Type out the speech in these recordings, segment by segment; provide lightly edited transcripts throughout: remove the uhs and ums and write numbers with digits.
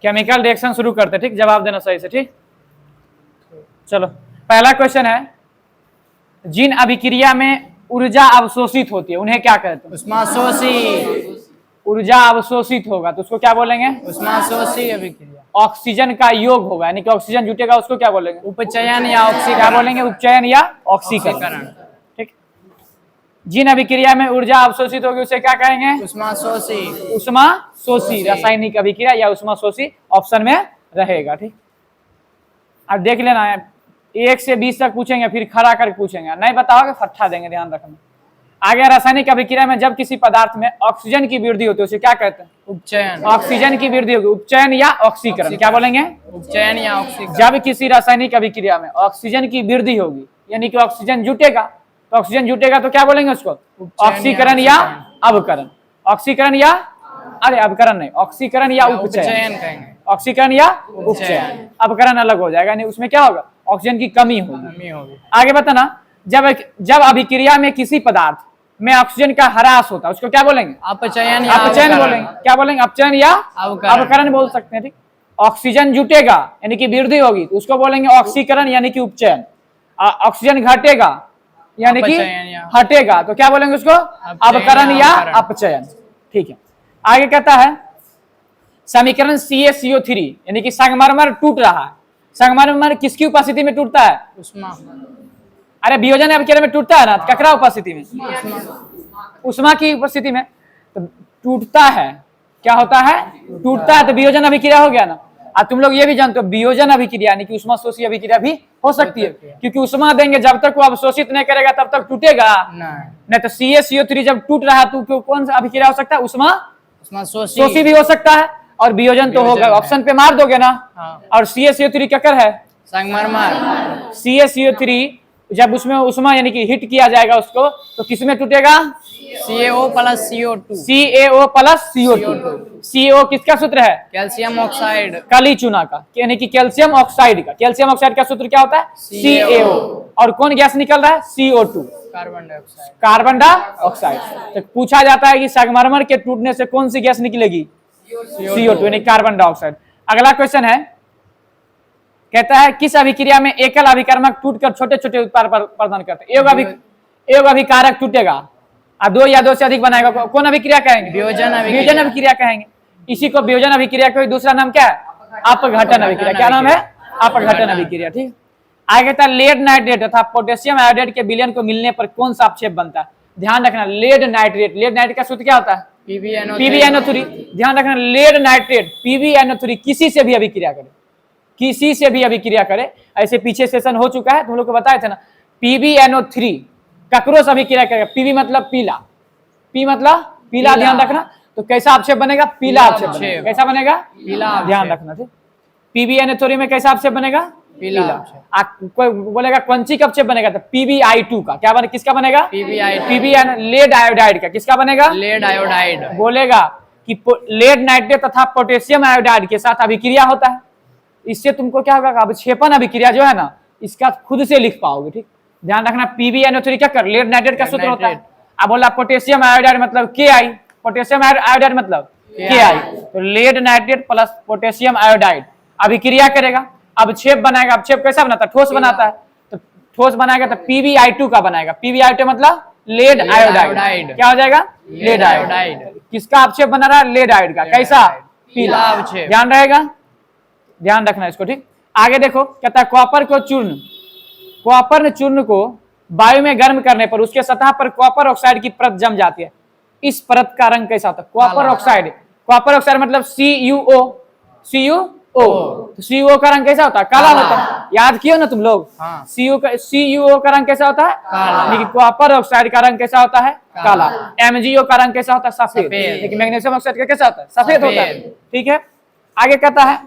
Chemical reaction शुरू करते, ठीक, जवाब देना सही से, ठीक। चलो पहला क्वेश्चन है, जिन अभिक्रिया में ऊर्जा अवशोषित होती है उन्हें क्या कहते हैं? उष्माशोषी। ऊर्जा अवशोषित होगा तो उसको क्या बोलेंगे? उष्माशोषी अभिक्रिया। ऑक्सीजन का योग होगा यानी कि ऑक्सीजन जुटेगा, उसको क्या बोलेंगे? उपचयन या क्या ऑक्सीकरण। बोलेंगे? उपचयन या ऑक्सीकरण, ठीक। जिन अभिक्रिया में ऊर्जा अवशोषित होगी उसे क्या कहेंगे? उष्माशोषी। उष्माशोषी रासायनिक अभिक्रिया या उष्माशोषी ऑप्शन में रहेगा, ठीक। अब देख लेना है, 1 से 20 तक पूछेंगे, फिर खड़ा करके पूछेंगे, नहीं बताओगे फट्टा देंगे, ध्यान रखना। आगे, रासायनिक अभिक्रिया में जब किसी पदार्थ में ऑक्सीजन की वृद्धि होती है उसे क्या कहते हैं? उपचयन। ऑक्सीजन की वृद्धि होगी, उपचयन या ऑक्सीकरण, क्या बोलेंगे? उपचयन या ऑक्सीकरण। जब किसी रासायनिक अभिक्रिया में ऑक्सीजन की वृद्धि होगी यानी कि ऑक्सीजन जुटेगा, तो ऑक्सीजन जुटेगा तो क्या बोलेंगे उसको? ऑक्सीकरण या अवकरण। ऑक्सीकरण या, अरे अवकरण नहीं, ऑक्सीकरण या उपचयन कहेंगे। ऑक्सीकरण या उपचयन। अवकरण अलग हो जाएगा, नहीं उसमें क्या होगा? ऑक्सीजन की कमी होगी। आगे बताना, जब अभिक्रिया में किसी पदार्थ में ऑक्सीजन का ह्रास होता है उसको क्या बोलेंगे? अपचयन या अपचयन बोलेंगे। क्या बोलेंगे? अपचयन या अवकरण बोल सकते हैं, ठीक। ऑक्सीजन जुटेगा यानी कि वृद्धि होगी तो उसको बोलेंगे ऑक्सीकरण यानी कि उपचयन। ऑक्सीजन घटेगा यानी कि हटेगा तो क्या बोलेंगे उसको? अवकरण या अपचयन, ठीक है। आगे कहता है, समीकरण CaCO3 यानी कि संगमरमर टूट रहा है, संगमरमर किसकी उपस्थिति में टूटता है? उष्मा। अरे वियोजन अभिक्रिया में टूटता है ना, ककरा उपस्थिति में? उष्मा की उपस्थिति में तो टूटता है। क्या होता है? टूटता है, तो वियोजन अभिक्रिया हो गया ना। अब तुम लोग ये भी जानते हो वियोजन अभिक्रिया यानी कि उष्माशोषी अभिक्रिया भी हो सकती है, क्योंकि उष्मा देंगे जब तक वो अवशोषित नहीं करेगा तब तक टूटेगा नहीं। तो CaCO3 जब टूट रहा है तो कौन सा अभिक्रिया हो सकता है? उष्माशोषी भी हो सकता है, और वियोजन तो होगा, ऑप्शन पे मार दोगे ना। और CaCO3 ककर है? संगमरमर। CaCO3 जब उसमें उष्मा यानी कि हिट किया जाएगा उसको तो किसमें टूटेगा? CaO plus CO2। CaO plus CO2। CO किसका सूत्र है? Calcium oxide. काली चूना का, यानी कि कैल्शियम ऑक्साइड का। कैल्शियम ऑक्साइड का सूत्र क्या होता है? CaO। और कौन गैस निकल रहा है? CO2, carbon dioxide. Carbon dioxide. तो पूछा जाता है कि संगमरमर के टूटने से कौन सी गैस निकलेगी? CO2 यानी कार्बन डाइऑक्साइड। अगला क्वेश्चन है, कहता है किस अभिक्रिया में एकल अभिकर्मक टूटकर छोटे छोटे उत्पाद प्रदान करते हैं? एक अभिकारक टूटेगा और 2 या 2 से अधिक बनाएगा, कौन अभिक्रिया कहेंगे? वियोजन अभिक्रिया कहेंगे। इसी को वियोजन अभिक्रिया का दूसरा नाम क्या है? अपघटन अभिक्रिया। क्या नाम है? अपघटन अभिक्रिया, ठीक। आगे कहता है, लेड नाइट्रेट तथा पोटेशियम आयोडाइड के विलयन को मिलने पर कौन सा अपक्षेप बनता है? ध्यान रखना, लेड नाइट्रेट का सूत्र क्या होता है? PbNO3। ध्यान रखना, लेड नाइट्रेट PbNO3 किसी से भी अभिक्रिया करे, किसी से भी अभिक्रिया करे, ऐसे पीछे सेशन हो चुका है, तुम लोग को बताए थे ना। PbNO3 ककरो से अभिक्रिया करेगा, Pb मतलब पीला, P मतलब पीला, ध्यान रखना। तो कैसा अपक्षेप बनेगा? पीला अपक्षेप बनेगा। कैसा बनेगा? पीला, ध्यान रखना, ठीक। PbNO3 में कैसा अपक्षेप बनेगा? पीला। कोई बोलेगा कौनसी का अपक्षेप बनेगा? तो PbI2 का। क्या बने? किसका बनेगा? PbN लेड आयोडाइड का। किसका बनेगा? Lead iodide. बोलेगा कि लेड नाइट्रेट तथा पोटेशियम आयोडाइड के साथ अभिक्रिया होता है, इससे तुमको क्या होगा? अवक्षेपन अभिक्रिया जो है ना, इसका खुद से लिख पाओगे, ठीक। ध्यान रखना, PbNO3 क्या कर? लेड नाइट्रेट का सूत्र होता है। अब बोला पोटेशियम आयोडाइड मतलब Ki, पोटेशियम आयोडाइड मतलब Ki। तो lead nitrate plus potassium iodide अभिक्रिया करेगा, अवक्षेप बनाएगा। अवक्षेप कैसा बनाता है? ठोस बनाता है। तो ठोस बनाएगा तो PbI2 का बनाएगा। PbI2 मतलब लेड आयोडाइड। क्या हो जाएगा? Lead iodide. किसका अवक्षेप बना रहा है? लेड आयोडाइड का। कैसा? पीला अवक्षेप। ध्यान रहेगा, ध्यान रखना इसको, ठीक। आगे देखो, कहता है कॉपर चूर्ण को वायु में गर्म करने पर उसके सतह पर कॉपर ऑक्साइड की परत जम जाती है, इस परत का रंग कैसा होता है? कॉपर ऑक्साइड मतलब CuO। तो CuO का रंग कैसा होता है? काला होता है। याद कियो ना तुम लोग? CuO का रंग कैसा होता है? काला। कॉपर ऑक्साइड का रंग कैसा होता है? काला। MgO का रंग कैसा होता है? सफेद। लेकिन मैग्नीशियम ऑक्साइड का कैसा होता है? सफेद होता है, ठीक है। आगे कहता है,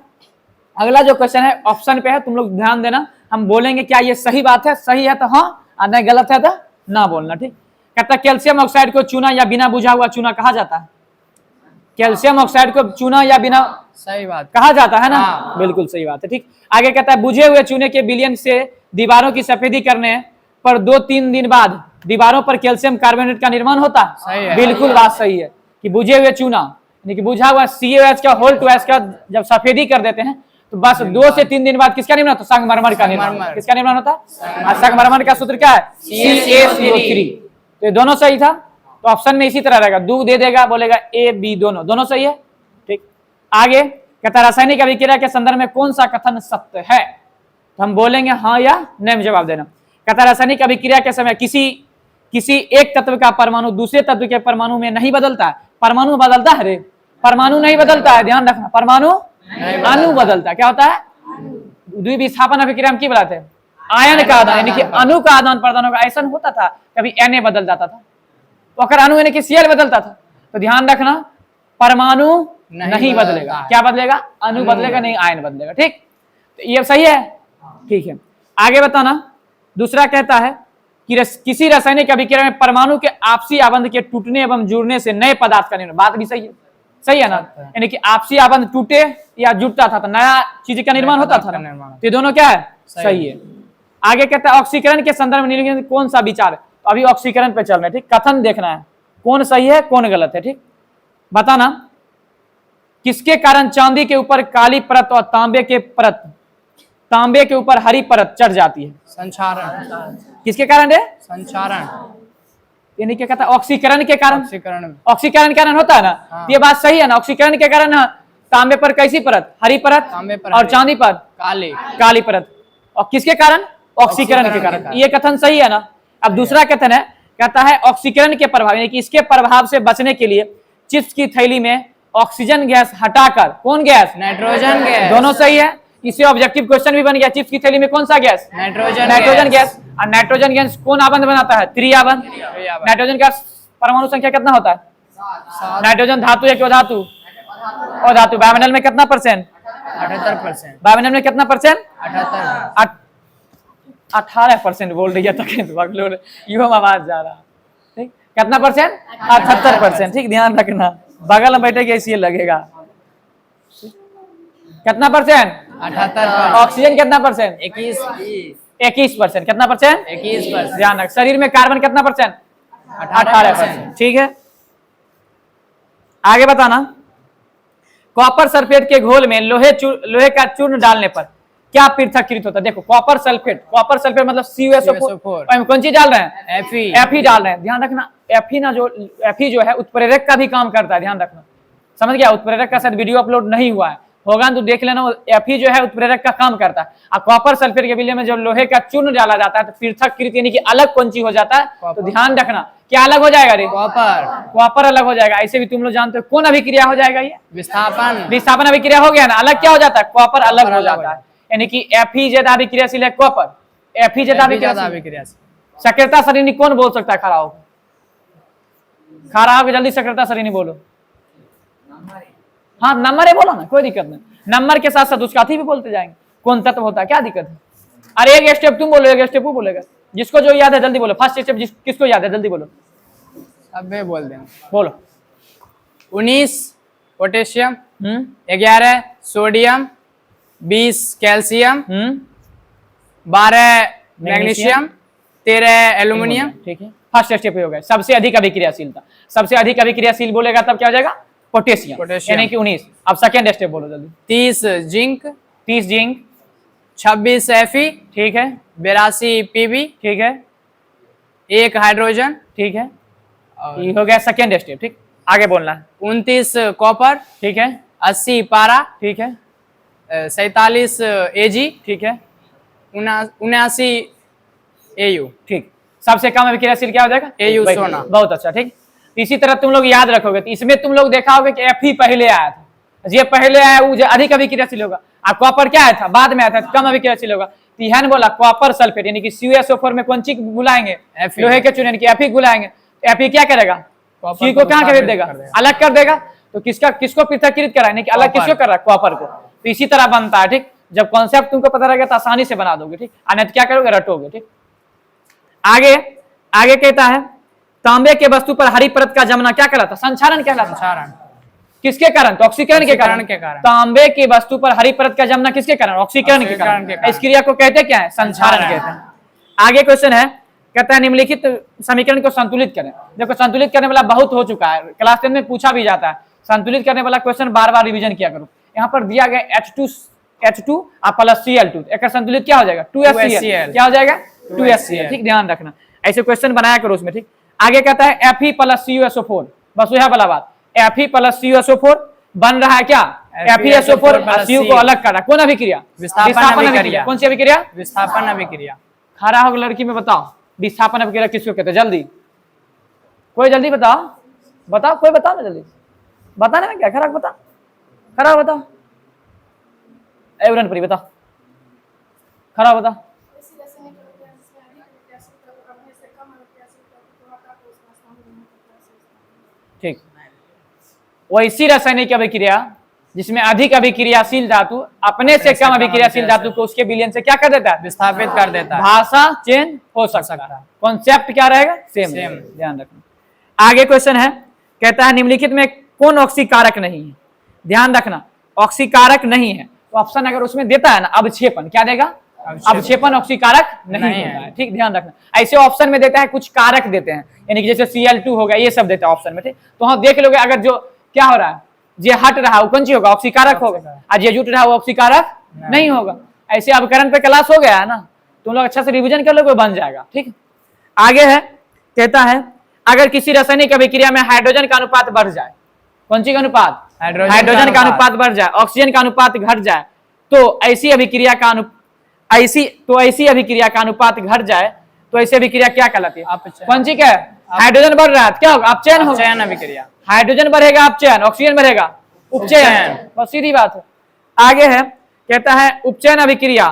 अगला जो क्वेश्चन है ऑप्शन पे है, तुम लोग ध्यान देना, हम बोलेंगे क्या ये सही बात है, सही है तो हाँ, और नहीं गलत है तो ना बोलना, ठीक। कहता है कैल्शियम ऑक्साइड को चूना या बिना बुझा हुआ चूना कहा जाता है। कैल्शियम ऑक्साइड को चूना या बिना, सही बात कहा जाता है ना। बिल्कुल सही बात है, ठीक। आगे कहता है बुझे हुए चूने के विलयन से दीवारों की सफेदी करने पर 2-3 दिन बाद दीवारों पर कैल्शियम कार्बोनेट का निर्माण होता है। बिल्कुल बात सही है कि बुझे हुए चूना यानी कि बुझा हुआ CaOH का होल 2H का जब सफेदी कर देते हैं तो बस 2 से 3 दिन बाद किसका निर्माण होता है? संगमरमर का निर्माण। संगमरमर। किसका निर्माण होता है? संगमरमर का सूत्र क्या है? CaCO3। तो ये दोनों सही था, तो ऑप्शन में इसी तरह रहेगा, दू दे देगा, बोलेगा A B दोनों सही है। ठीक, आगे कहता रासायनिक अभिक्रिया के संदर्भ में कौन सा कथन सत्य है? तो हम बोलेंगे हाँ या नहीं में जवाब देना। कहता रासायनिक अभिक्रिया के समय किसी एक तत्व का परमाणु दूसरे तत्व के परमाणु में नहीं बदलता है। परमाणु बदलता है रे, परमाणु नहीं बदलता है, ध्यान रखना, परमाणु अणु बदलता है। क्या होता है? द्विविस्थापन अभिक्रिया में की बताते हैं? आयन का आदान, यानी कि अणु का आदान प्रदान होगा। ऐसा होता था कभी Na बदल जाता था, तो अगर अणु यानी कि Cl बदलता था, तो ध्यान रखना परमाणु नहीं बदलेगा। क्या बदलेगा? अणु बदलेगा, नहीं आयन बदलेगा। ठीक, तो ये सही है। ठीक है, आगे बताना। दूसरा कहता है कि किसी रासायनिक अभिक्रिया में परमाणु के आपसी आबंध के टूटने एवं जुड़ने से नए पदार्थ का निर्माण। बात भी सही है, सही है ना? यानी कि आपसी आबंध टूटे या जुड़ता था तो नया चीज का निर्माण होता था ना? तो ये दोनों क्या है? सही है। आगे कहता है ऑक्सीकरण के संदर्भ में निम्नलिखित कौन सा विचार है? तो अभी ऑक्सीकरण पे चल रहे हैं। ठीक, कथन देखना है कौन सही है कौन गलत है। ठीक, बताना। किसके कारण चांदी के ऊपर काली परत और तांबे के ऊपर हरी परत चढ़ जाती है? संचारण। किसके कारण है? संचारण, यानी क्या कहता है? ऑक्सीकरण के कारण। ऑक्सीकरण में ऑक्सीकरण के कारण होता है ना? हाँ। ये बात सही है ना? ऑक्सीकरण के कारण तांबे पर कैसी परत? हरी परत, तांबे पर और हरी। चांदी पर काली परत। और किसके कारण? ऑक्सीकरण के कारण। ये कथन सही है ना? अब दूसरा कथन है, कहता है ऑक्सीकरण के प्रभाव, यानी कि इसके प्रभाव से बचने के लिए चिप्स की थैली में ऑक्सीजन गैस हटाकर, कौन गैस? Nitrogen gas. दोनों सही है। इससे ऑब्जेक्टिव क्वेश्चन भी बन गया, चिप्स की थैली में कौन सा गैस? Nitrogen gas. और नाइट्रोजन गैस कौन आबंध बनाता है? त्रिआबंध। नाइट्रोजन गैस परमाणु संख्या कितना होता है? नाइट्रोजन धातु है, क्यों धातु? और धातु। वायुमंडल में कितना परसेंट? 78%। वायुमंडल में कितना परसेंट? 78। 18% बोल रही है तो युवा आवाज जा रहा। ठीक, कितना परसेंट? 78%। ठीक, ध्यान रखना, बगल में बैठे ऐसे लगेगा। कितना परसेंट? 78%। ऑक्सीजन कितना परसेंट? 21%। कितना परसेंट? 21%। ध्यान रख। शरीर में कार्बन कितना परसेंट? 18%। ठीक है, आगे बताना। कॉपर सल्फेट के घोल में लोहे का चूर्ण डालने पर क्या पृथक्कृत होता है? देखो, कॉपर सल्फेट मतलब CuSO4, कौन चीज डाल रहे हैं? Fe डाल रहे हैं। ध्यान रखना, Fe जो है उत्प्रेरक का भी काम करता है। ध्यान रखना, समझ गया? उत्प्रेरक का शायद वीडियो अपलोड नहीं हुआ है, होगा तो देख लेना। Fe जो है उत्प्रेरक का काम करता है। और कॉपर सल्फेट के विलय में जब लोहे का चूर्ण डाला जाता है तो पृथक्कृत यानी कि अलग कौन चीज हो जाता है? तो ध्यान रखना, क्या अलग हो जाएगा रे? कॉपर अलग हो जाएगा। ऐसे भी तुम लोग जानते हो कौन अभिक्रिया हो जाएगा? ये विस्थापन अभिक्रिया हो गया ना? अलग क्या हो जाता है? कॉपर अलग हो जाता है। यानी कि Fe ज्यादा अभिक्रियाशील है कॉपर, Fe ज्यादा अभिक्रियाशील। सक्रियता सरीनी कौन बोल सकता है? खड़ा होकर जल्दी सक्रियता सरीनी बोलो। हाँ, नंबर है, बोलो ना, कोई दिक्कत नहीं। नंबर के साथ साथ उसका भी बोलते जाएंगे, कौन तत्व होता है, क्या दिक्कत है? अरे एक स्टेप तुम बोलो, एक स्टेप वो बोलेगा। जिसको जो याद है जल्दी बोलो। फर्स्ट स्टेप किसको याद है? जल्दी बोलो। अब मैं बोल देंगे। बोलो। 19 potassium, 11 sodium, 20 calcium, 12 magnesium, 13 aluminium. ठीक है, फर्स्ट स्टेप पे हो गया। सबसे अधिक अभिक्रियाशीलता, सबसे अधिक अभिक्रियाशील बोलेगा तब क्या हो जाएगा? पोटेशियम, यानी कि 19। अब सेकंड स्टेप बोलो जल्दी। 30 जिंक, 26 Fe, ठीक है, 82 Pb, ठीक है, 1 हाइड्रोजन, ठीक है, ये हो गया सेकंड स्टेप। ठीक, आगे बोलना है। 29 कॉपर, ठीक है, 80 पारा, ठीक है, 47 Ag, ठीक है, 79 Au। ठीक, सबसे कम अभिक्रियाशील क्या हो जाएगा? Au सोना। बहुत अच्छा। ठीक, इसी तरह तुम लोग याद रखोगे तो इसमें तुम लोग देखा होगा कि Fe पहले आया था, ये पहले आया वो अधिक अभिक्रियाशील होगा। और कॉपर क्या आया था? बाद में आया था, कम अभिक्रियाशील होगा। तो यह बोला कॉपर सल्फेट यानी कि CuSO4 में कौन चीज गुलाएंगे? लोहे के चूर्ण यानी कि Fe गुलाएंगे। Fe क्या करेगा? सी को कहां कर देगा? अलग कर देगा। तो किसको पृथक्कृत करा, यानी कि अलग किसको कर रहा है? कॉपर को। तो इसी तरह बनता है। ठीक, जब कॉन्सेप्ट तुमको पता रहेगा तो आसानी से बना दोगे। ठीक, अन्य क्या करोगे? रटोगे। ठीक, आगे कहता है तांबे के वस्तु पर हरी परत का जमना क्या कहलाता? संक्षारण कहलाता। किसके कारण? तो ऑक्सीकरण के कारण। तांबे की वस्तु पर हरी परत का जमना किसके कारण? ऑक्सीकरण के कारण। इस क्रिया को कहते क्या है? संक्षारण कहते हैं। आगे क्वेश्चन है, कहता है निम्नलिखित समीकरण को संतुलित करें। देखो, संतुलित करने वाला बहुत हो चुका है, क्लास 10 में पूछा भी जाता है। संतुलित करने वाला क्वेश्चन बार बार रिवीजन किया करो। यहाँ पर दिया गया H2 प्लस Cl2, एक संतुलित क्या हो जाएगा 2HCl, क्या हो जाएगा 2HCl। ठीक, ध्यान रखना, ऐसे क्वेश्चन बनाया करो उसमें। ठीक, आगे कहता है Fe प्लस CuSO4, बस यह वाला बात, Fe प्लस CuSO4 बन रहा है क्या, FeSO4 Cu को अलग कर रहा है, कौन अभिक्रिया, विस्थापन अभिक्रिया। कौन सी अभिक्रिया, विस्थापन अभिक्रिया। खड़ा होकर लड़की में बताओ विस्थापन अभिक्रिया किसको कहते हैं, जल्दी कोई जल्दी बताओ, बताओ कोई बताओ ना जल्दी, बताने में क्या, खड़ा बता, खड़ा बताओ, एवरन परी बताओ, खड़ा बता। ठीक, वैसी रासायनिक अभिक्रिया जिसमें अधिक अभिक्रियाशील धातु अपने से कम अभिक्रियाशील धातु को उसके विलयन से क्या कर देता है, विस्थापित कर देता है। भाषा चेंज हो सकता है, कॉन्सेप्ट क्या रहेगा, सेम, ध्यान रखना। आगे क्वेश्चन है, कहता है निम्नलिखित में कौन ऑक्सीकारक नहीं है, ध्यान रखना, ऑक्सीकारक नहीं है तो ऑप्शन अगर उसमें देता है ना अवक्षेपन, क्या देगा, अवक्षेपन ऑक्सीकारक नहीं होता है। ठीक, ध्यान रखना, ऐसे ऑप्शन में देता है कुछ कारक देते हैं, यानी कि जैसे Cl2 हो गया, ये सब देता है ऑप्शन में। ठीक, तो हम देख लोगे अगर जो क्या हो रहा है, जे हट रहा है वो कौन सी होगा, ऑक्सीकारक होगा, और जे जुट रहा है वो ऑक्सीकारक नहीं होगा। ऐसे अपकरण पे क्लास हो गया है ना, तुम लोग अच्छा से रिवीजन कर लोगे, बन जाएगा। ठीक, आगे है, कहता है अगर किसी रासायनिक अभिक्रिया में हाइड्रोजन का अनुपात बढ़ जाए, कौन सी का अनुपात, हाइड्रोजन का अनुपात बढ़ जाए, ऑक्सीजन का अनुपात घट जाए, तो ऐसी अभिक्रिया का ऐसी अभिक्रिया का अनुपात घट जाए तो ऐसी अभिक्रिया क्या कहलाती है, कौन सी क्या है, हाइड्रोजन बढ़ रहा है क्या होगा, अपचयन होगा, अपचयन अभिक्रिया। हाइड्रोजन बढ़ेगा अपचयन, ऑक्सीजन बढ़ेगा उपचयन, बस सीधी बात है। आगे है, कहता है उपचयन अभिक्रिया,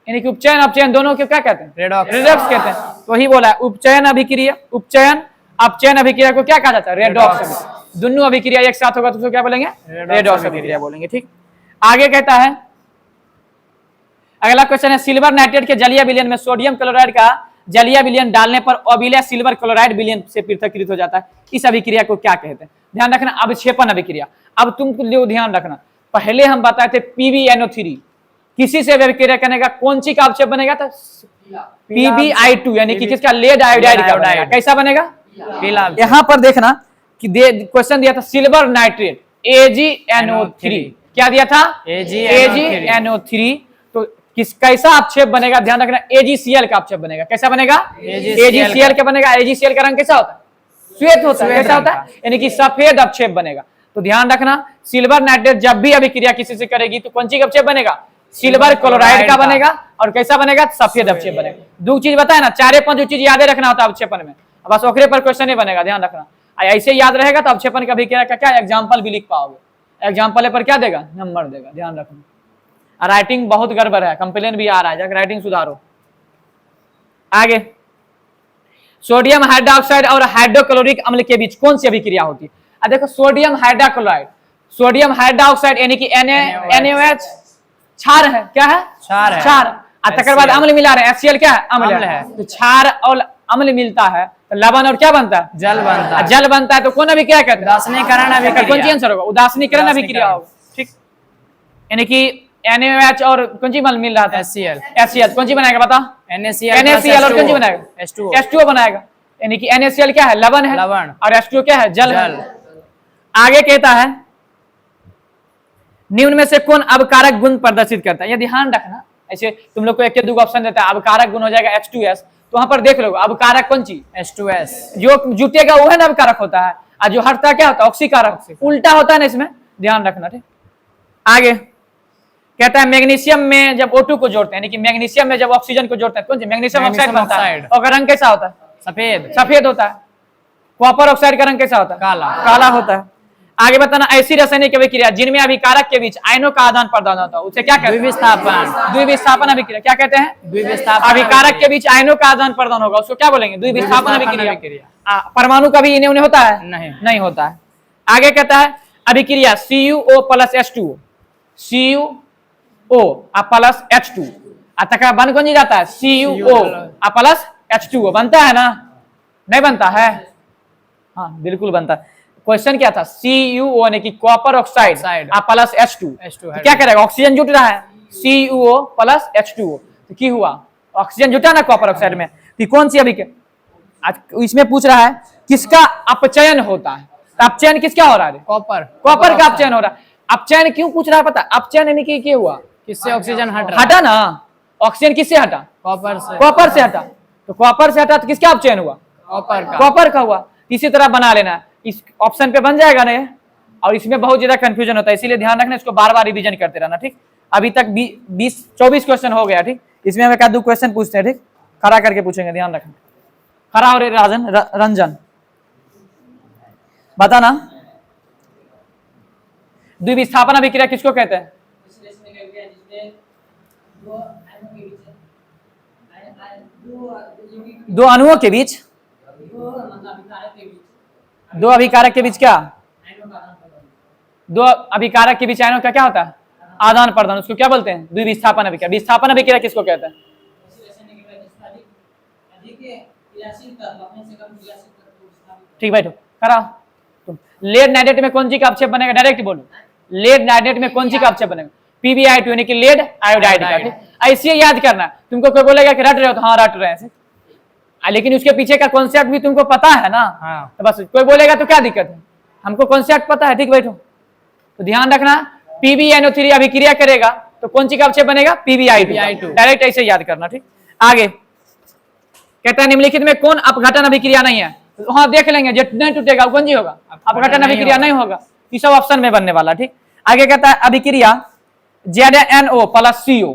यानी कि उपचयन अपचयन दोनों को क्या कहते हैं, रेडॉक्स कहते हैं। तो वही बोला है उपचयन अभिक्रिया, उपचयन अपचयन अभिक्रिया को क्या कहा जाता है, रेडॉक्स। दोनों अभिक्रिया एक साथ होगा तो उसको क्या बोलेंगे, रेडॉक्स अभिक्रिया बोलेंगे। ठीक, आगे कहता है, अगला क्वेश्चन है सिल्वर नाइट्रेट के जलीय विलयन में सोडियम क्लोराइड का जलीय विलयन डालने पर अविलय सिल्वर क्लोराइड विलयन से पृथकीकृत हो जाता है, इस अभिक्रिया को क्या कहते हैं, ध्यान रखना, अवक्षेपन अभिक्रिया। अब तुम लोग ध्यान रखना, पहले हम बताए थे PbNO3 किसी से अभिक्रिया करने का कौन सी का अवक्षेप बनेगा, तो PbI2 यानी कि किसका, लेड आयोडाइड का बनेगा। कैसा बनेगा, यहाँ पर देखना कि क्वेश्चन दिया था सिल्वर नाइट्रेट AgNO3, क्या दिया था, AgNO3, तो किस कैसा अपक्षेप बनेगा, ध्यान रखना, AgCl का अपक्षेप बनेगा। कैसा बनेगा, AgCl का बनेगा। AgCl का रंग कैसा होता है, श्वेत होता है, कैसा होता है, यानी कि सफेद अपक्षेप बनेगा। तो ध्यान रखना, सिल्वर नाइट्रेट जब भी अभिक्रिया किसी से करेगी तो कौन सी का अपक्षेप बनेगा, सिल्वर क्लोराइड का बनेगा, और कैसा बनेगा, सफेद अपक्षेप बनेगा। दो चीज बताए ना, 4-5 चीज याद रखना होता है अवक्षेपन में, बस ओकरे पर क्वेश्चन नहीं बनेगा, ध्यान रखना। ऐसे याद रहेगा तो अवक्षेपन का अभिक्रिया का क्या एग्जाम्पल भी लिख पाओगे, एग्जाम्पल पर क्या देगा, नंबर देगा, ध्यान रखना। राइटिंग बहुत गड़बड़ है, कंप्लेन भी आ रहा है, जाकर राइटिंग सुधारो। आगे, सोडियम हाइड्रोक्साइड और हाइड्रोक्लोरिक अम्ल के बीच कौन सी अभिक्रिया होती है, देखो सोडियम हाइड्रोक्लोराइड, सोडियम हाइड्रोक्साइड यानी कि NaOH क्षार है, क्या है, क्षार, तकर बाद अम्ल मिला रहे HCl क्या है, अम्ल है, तो क्षार और अम्ल मिलता है तो लवण और क्या बनता है, जल बनता है, जल बनता है तो कौन अभिक्रिया कहते हैं, उदासीनीकरण अभिक्रिया। कौन सी आंसर होगा, उदासीनीकरण अभिक्रिया होगा। ठीक, यानी कि NaOH और कौन सी मिल रहा था, HCl, कौन सी बनाएगा बता, NaCl और कौन सी बनाएगा, H2O बनाएगा, यानी कि NaCl क्या है, लवण है, और H2O क्या है, जल है। आगे कहता है निम्न में से कौन अवकारक गुण प्रदर्शित करता है, ये ध्यान रखना, ऐसे तुम लोग को एक दो ऑप्शन देता है, अवकारक गुण हो जाएगा H2S, तो वहां पर देख लो अवकारक कौन सी, H2S, जो जुटेगा वो है ना अवकारक होता है, और जो हटता क्या होता है, ऑक्सीकारक, उल्टा होता है ना इसमें, ध्यान रखना। ठीक, आगे कहता है मैग्नीशियम में जब O2 को जोड़ते हैं, यानी कि मैग्नीशियम में जब ऑक्सीजन को जोड़ते हैं, कौन सी, मैग्नीशियम ऑक्साइड बनता है, और रंग कैसा होता है, सफेद होता है। कॉपर ऑक्साइड का रंग कैसा होता है, काला होता है। आगे बताना, ऐसी रासायनिक अभिक्रिया जिनमें अभिकारक के बीच आयनों का आदान प्रदान होता है उसे क्या कहते हैं, द्विविस्थापन अभिक्रिया। क्या कहते हैं, द्विविस्थापन। अभिकारक के बीच आयनों का आदान प्रदान होगा उसको क्या बोलेंगे, द्विविस्थापन अभिक्रिया। परमाणु का भी इन्हें उन्हें होता है, नहीं होता है। आगे कहता है अभिक्रिया CuO plus H2O, CuO plus H2, बन कौन जी जाता है, CuO प्लस H2O बनता है ना, नहीं बनता है, हाँ बिल्कुल बनता है। क्वेश्चन क्या था, CuO यानी कि कॉपर ऑक्साइड प्लस H2, क्या करेगा, ऑक्सीजन जुट रहा है, CuO प्लस H2O, तो क्या हुआ, ऑक्सीजन जुटा ना कॉपर ऑक्साइड में, तो कौन सी अभिक्रिया, आज इसमें पूछ रहा है किसका अपचयन होता है, तो अपचयन किसका हो रहा है? कॉपर। कॉपर का अपचयन हो रहा है। अपचयन क्यों पूछ रहा है पता? अपचयन यानी कि क्या हुआ? किससे ऑक्सीजन हट रहा है? हटा ना, ऑक्सीजन किससे हटा? कॉपर से। कॉपर से हटा। तो कॉपर से हटा तो किसका अपचयन हुआ? कॉपर का। कॉपर का हुआ। इसी तरह बना लेना, इस ऑप्शन पे बन जाएगा ना ये। और इसमें बहुत ज्यादा कंफ्यूजन होता है, इसीलिए ध्यान रखना, इसको बार बार रिवीजन करते रहना, ठीक। अभी तक 24 क्वेश्चन हो गया, ठीक। इसमें हम एक आध दो क्वेश्चन पूछते हैं, ठीक। खड़ा करके पूछेंगे, ध्यान रखना। खड़ा हो रे रंजन, बताना द्विविस्थापन अभिक्रिया किसको कहते हैं? दो अणुओं के बीच, दो अभिकारक के बीच क्या? दो अभिकारक के बीच आयनों का क्या होता है? आदान प्रदान। उसको क्या बोलते हैं? द्विविस्थापन अभिक्रिया। विस्थापन अभिक्रिया किसको कहते हैं? ठीक बैठो, खड़ा। तुम लेड नाइट्रेट में कौन सी का अपक्षेप बनेगा? डायरेक्ट बोलो, लेड नाइट्रेट में कौन सी का अपक्षेप बनेगा? PbI2 यानी कि लेड आयोडाइड का, ठीक। ऐसे याद करना। तुमको कोई बोलेगा कि रट रहे हो, तो हाँ रट रहे हैं, लेकिन उसके पीछे का कॉन्सेप्ट भी तुमको पता है ना। हाँ। तो बस कोई बोलेगा तो क्या दिक्कत है, हमको कॉन्सेप्ट पता है, ठीक बैठो। तो ध्यान रखना, PbNO3 अभिक्रिया करेगा तो कौन सी का अपक्षेप बनेगा? PbI2। डायरेक्ट ऐसे याद करना, ठीक। आगे कहता है निम्नलिखित में कौन अपघटन अभिक्रिया नहीं है? वहां देख लेंगे, जो नहीं टूटेगा वो कौन सी होगा? अपघटन अभिक्रिया नहीं होगा। ये सब ऑप्शन में बनने वाला, ठीक। आगे कहता है अभिक्रिया ZnO plus CO,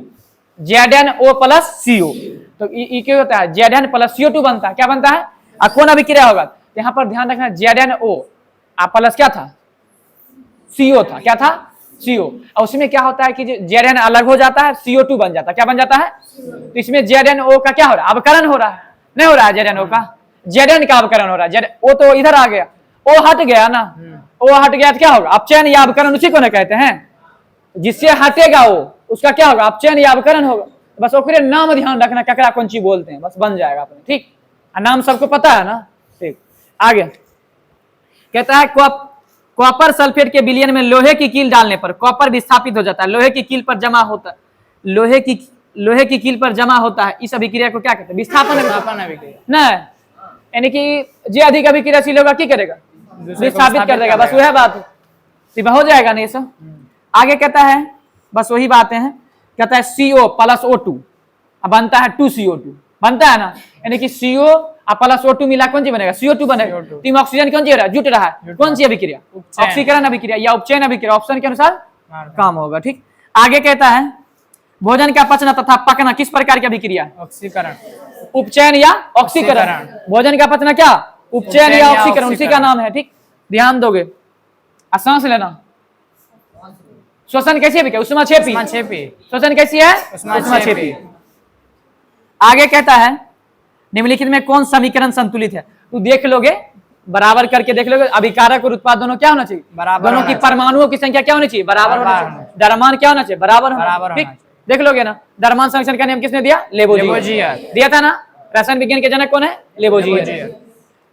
ZnO plus CO। तो ये क्या होता है? Zn प्लस CO2 बनता है। क्या बनता है? कौन अभिक्रिया होगा? यहाँ पर ध्यान रखना, ZnO प्लस क्या था? CO था। क्या था? CO। और उसमें क्या होता है कि Zn अलग हो जाता है, CO2 बन जाता है। क्या बन जाता है? तो इसमें ZnO का क्या हो रहा है? अवकरण हो रहा है। नहीं हो रहा है ZnO का? Zn का अवकरण हो रहा है। O तो इधर आ गया, O हट गया ना। O हट गया तो क्या होगा? अपचयन या अवकरण उसी को ना कहते हैं। जिससे हटेगा वो, उसका क्या होगा? अपचयन या अवकरण होगा। बस ओकरे नाम ध्यान रखना, ककरा कौन चीज बोलते हैं, बस बन जाएगा अपने, ठीक। नाम सबको पता है ना, ठीक। आगे कहता है कॉपर सल्फेट के विलयन में लोहे की कील डालने पर कॉपर विस्थापित हो जाता है, लोहे की कील पर जमा होता है, लोहे की कील पर जमा होता है। इस अभिक्रिया को क्या कहते हैं? विस्थापन अभिक्रिया। नहीं, यानी कि जो अधिक अभिक्रियाशील होगा क्या करेगा? विस्थापित कर देगा। बस वह बात हो जाएगा ना ये सब। आगे कहता है बस वही बातें हैं। कहता है CO प्लस O2 बनता है 2CO2 बनता है ना, यानी कि CO प्लस O2 मिला कौन सी बनेगा? CO2 बनेगा। तीन ऑक्सीजन कौन सी हो रहा है? जुट रहा है। कौन सी अभिक्रिया? ऑक्सीकरण अभिक्रिया या उपचयन अभिक्रिया। ऑप्शन के अनुसार काम होगा, ठीक। आगे कहता है भोजन का पचना तथा पकना किस प्रकार की अभिक्रिया है? ऑक्सीकरण। उपचयन या ऑक्सीकरण। भोजन का पचना क्या? उपचयन या ऑक्सीकरण, उसी का नाम है, ठीक। ध्यान दोगे। सांस लेना, श्वसन कैसी है? ऊष्माक्षेपी। श्वसन कैसी है? ऊष्माक्षेपी। आगे कहता है निम्नलिखित में कौन समीकरण संतुलित है? तू देख लोगे, बराबर करके देख लोगे। अभिकारक और उत्पाद दोनों क्या होना चाहिए? बराबर। दोनों की परमाणुओं की संख्या क्या होनी चाहिए? बराबर होना चाहिए। द्रव्यमान क्या होना चाहिए? बराबर होना, ठीक। देख लोगे ना, द्रव्यमान संरक्षण का नियम किसने दिया? लेबोजियर दिया था ना। रसायन विज्ञान के जनक कौन है? लेबोजियर।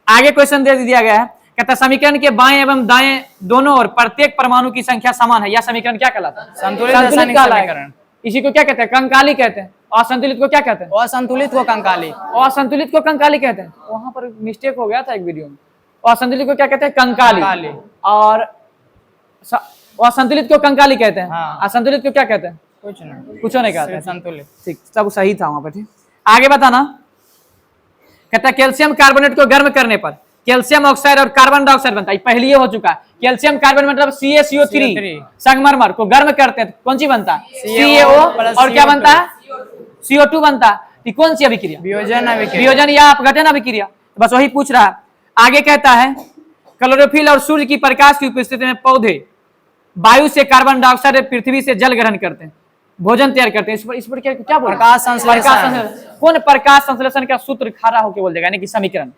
आगे क्वेश्चन दे दिया गया है, कहता है समीकरण के बाएं एवं दाएं दोनों और प्रत्येक परमाणु की संख्या समान है। यह समीकरण क्या कहलाता है? संतुलित समीकरण। इसी को क्या कहते हैं? कंकाली कहते हैं। असंतुलित को क्या कहते हैं? असंतुलित को कंकाली। असंतुलित को कंकाली कहते हैं। वहां पर मिस्टेक हो गया था एक वीडियो में। असंतुलित को क्या कहते हैं? कंकाली। और असंतुलित को कंकाली कहते हैं। असंतुलित को क्या कहते हैं? कुछ नहीं कहते, संतुलित, ठीक। सब सही था वहां पर, ठीक। आगे बताना, कहता है कैल्शियम कार्बोनेट को गर्म करने पर कैल्शियम ऑक्साइड और कार्बन डाइऑक्साइड बनता है। पहले ये हो चुका है। कैल्शियम कार्बन मतलब CaCO3 संगमरमर को गर्म करते हैं, कौन सी बनता है? CaO और क्या बनता है? CO2 बनता है। कौन सी अभिक्रिया? वियोजन या अपघटन अभिक्रिया। बस वही पूछ रहा है। आगे कहता है क्लोरोफिल और सूर्य की प्रकाश की उपस्थिति में पौधे वायु से कार्बन डाइऑक्साइड, पृथ्वी से जल ग्रहण करते हैं, भोजन तैयार करते हैं। इस पर क्या बोल? प्रकाश संश्लेषण। कौन प्रकाश संश्लेषण का सूत्र खड़ा होकर बोल देगा, यानी कि समीकरण?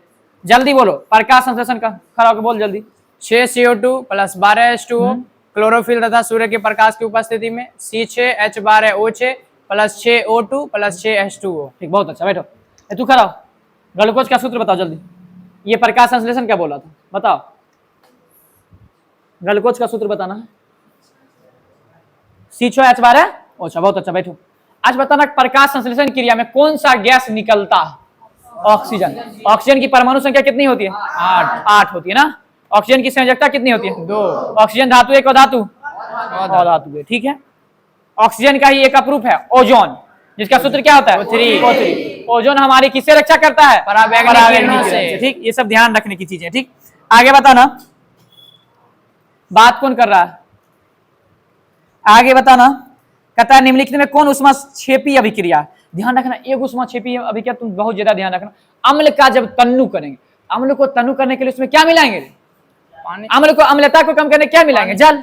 जल्दी बोलो, प्रकाश संश्लेषण का खड़ा होकर बोल जल्दी। 6 CO2 प्लस 12 H2O क्लोरोफिल तथा सूर्य के प्रकाश की उपस्थिति में C6H12O6 plus 6 O2 plus 6 H2O। ठीक, बहुत अच्छा। बैठो, तू खड़ा हो। ग्लूकोज का सूत्र बताओ जल्दी। ये प्रकाश संश्लेषण क्या बोला था? बताओ, ग्लूकोज का सूत्र बताना है। C6H12। अच्छा, बहुत अच्छा। बैठो। आज बताना प्रकाश संश्लेषण क्रिया में कौन सा गैस निकलता है? ऑक्सीजन। ऑक्सीजन की परमाणु संख्या कितनी होती है? 8 होती है ना। ऑक्सीजन की संयोजकता कितनी होती है? 2। ऑक्सीजन धातु एक और धातु अधातु है, ठीक है। ऑक्सीजन का ही एक अपरूप है ओजोन, जिसका सूत्र क्या होता है? O3। ओजोन हमारी किससे रक्षा करता है? पराबैंगनी किरणों से। ठीक, ये सब ध्यान रखने की चीजें। ठीक, आगे बताना, बात कौन कर रहा है? आगे बताना, कहता है निम्नलिखित में कौन ऊष्माक्षेपी अभिक्रिया? ध्यान रखना, एक ऊष्माक्षेपी अभिक्रिया तुम बहुत ज्यादा ध्यान रखना। अम्ल का जब तन्नु करेंगे, अम्ल को तन्नु करने के लिए उसमें क्या मिलाएंगे? पानी। अम्ल को, अम्लता को कम करने क्या मिलाएंगे? जल।